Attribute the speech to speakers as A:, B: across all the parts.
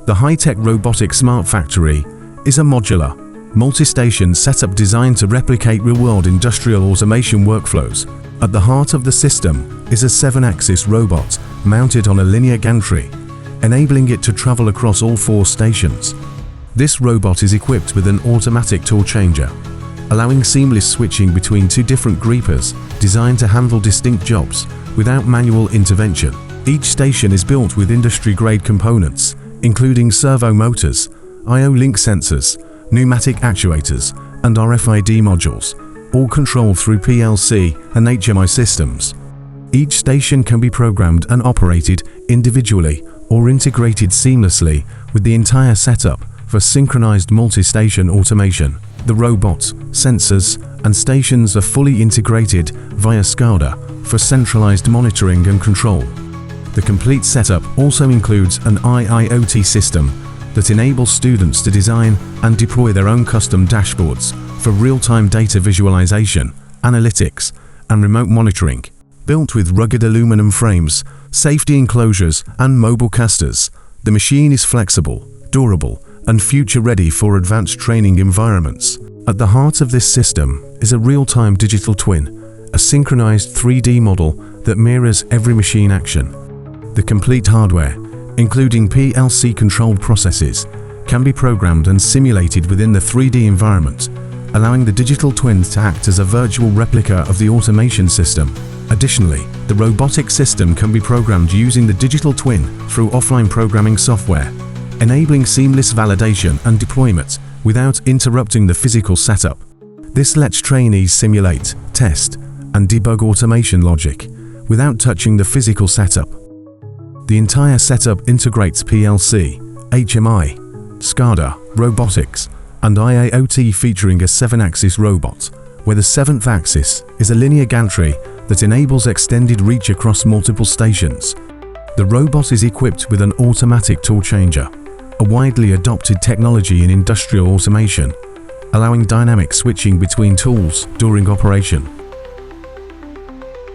A: The high-tech robotic smart factory is a modular, multi-station setup designed to replicate real-world industrial automation workflows. At the heart of the system is a 7-axis robot mounted on a linear gantry, enabling it to travel across all 4 stations. This robot is equipped with an automatic tool changer, allowing seamless switching between 2 different greepers designed to handle distinct jobs without manual intervention. Each station is built with industry-grade components, including servo motors, I/O link sensors, pneumatic actuators, and RFID modules, all controlled through PLC and HMI systems. Each station can be programmed and operated individually or integrated seamlessly with the entire setup for synchronized multi-station automation. The robots, sensors, and stations are fully integrated via SCADA for centralized monitoring and control. The complete setup also includes an IIoT system that enables students to design and deploy their own custom dashboards for real-time data visualization, analytics, and remote monitoring. Built with rugged aluminum frames, safety enclosures, and mobile casters, the machine is flexible, durable, and future-ready for advanced training environments. At the heart of this system is a real-time digital twin, a synchronized 3D model that mirrors every machine action. The complete hardware, including PLC-controlled processes, can be programmed and simulated within the 3D environment, allowing the digital twins to act as a virtual replica of the automation system. Additionally, the robotic system can be programmed using the digital twin through offline programming software, enabling seamless validation and deployment without interrupting the physical setup. This lets trainees simulate, test, and debug automation logic without touching the physical setup. The entire setup integrates PLC, HMI, SCADA, robotics, and IIoT, featuring a 7-axis robot, where the 7th axis is a linear gantry that enables extended reach across multiple stations. The robot is equipped with an automatic tool changer, a widely adopted technology in industrial automation, allowing dynamic switching between tools during operation.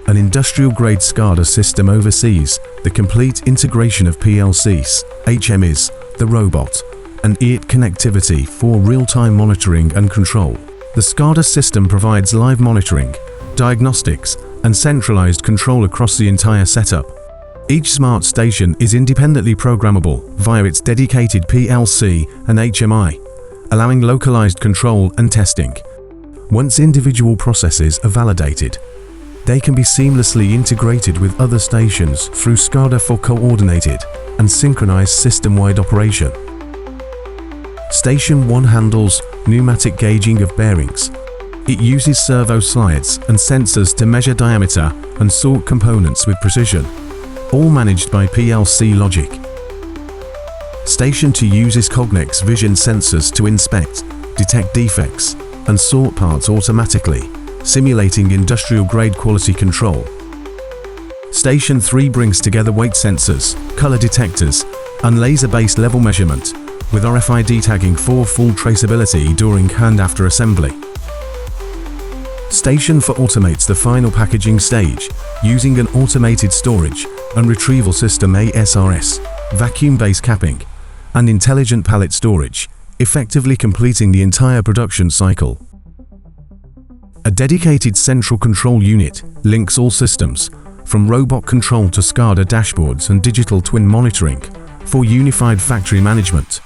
A: An industrial-grade SCADA system oversees the complete integration of PLCs, HMIs, the robot, and IoT connectivity for real-time monitoring and control. The SCADA system provides live monitoring, diagnostics, and centralized control across the entire setup. Each smart station is independently programmable via its dedicated PLC and HMI, allowing localized control and testing. Once individual processes are validated, they can be seamlessly integrated with other stations through SCADA for coordinated and synchronized system-wide operation. Station 1 handles pneumatic gauging of bearings. It uses servo slides and sensors to measure diameter and sort components with precision, all managed by PLC logic. Station 2 uses Cognex vision sensors to inspect, detect defects, and sort parts automatically, simulating industrial-grade quality control. Station 3 brings together weight sensors, color detectors, and laser-based level measurement, with RFID tagging for full traceability during and after assembly. Station 4 automates the final packaging stage using an automated storage and retrieval system ASRS, vacuum-based capping, and intelligent pallet storage, effectively completing the entire production cycle. A dedicated central control unit links all systems, from robot control to SCADA dashboards and digital twin monitoring, for unified factory management.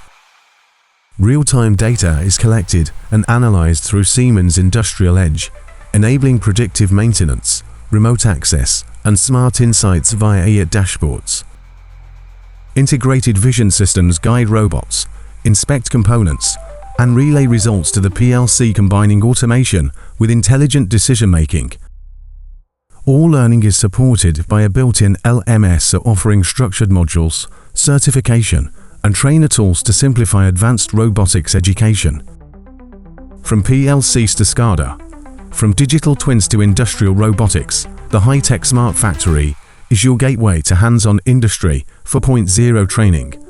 A: Real-time data is collected and analyzed through Siemens Industrial Edge, enabling predictive maintenance, remote access, and smart insights via IoT dashboards. Integrated vision systems guide robots, inspect components, and relay results to the PLC, combining automation with intelligent decision-making. All learning is supported by a built-in LMS offering structured modules, certification, and trainer tools to simplify advanced robotics education. From PLCs to SCADA, from digital twins to industrial robotics, the high-tech smart factory is your gateway to hands-on Industry 4.0 training.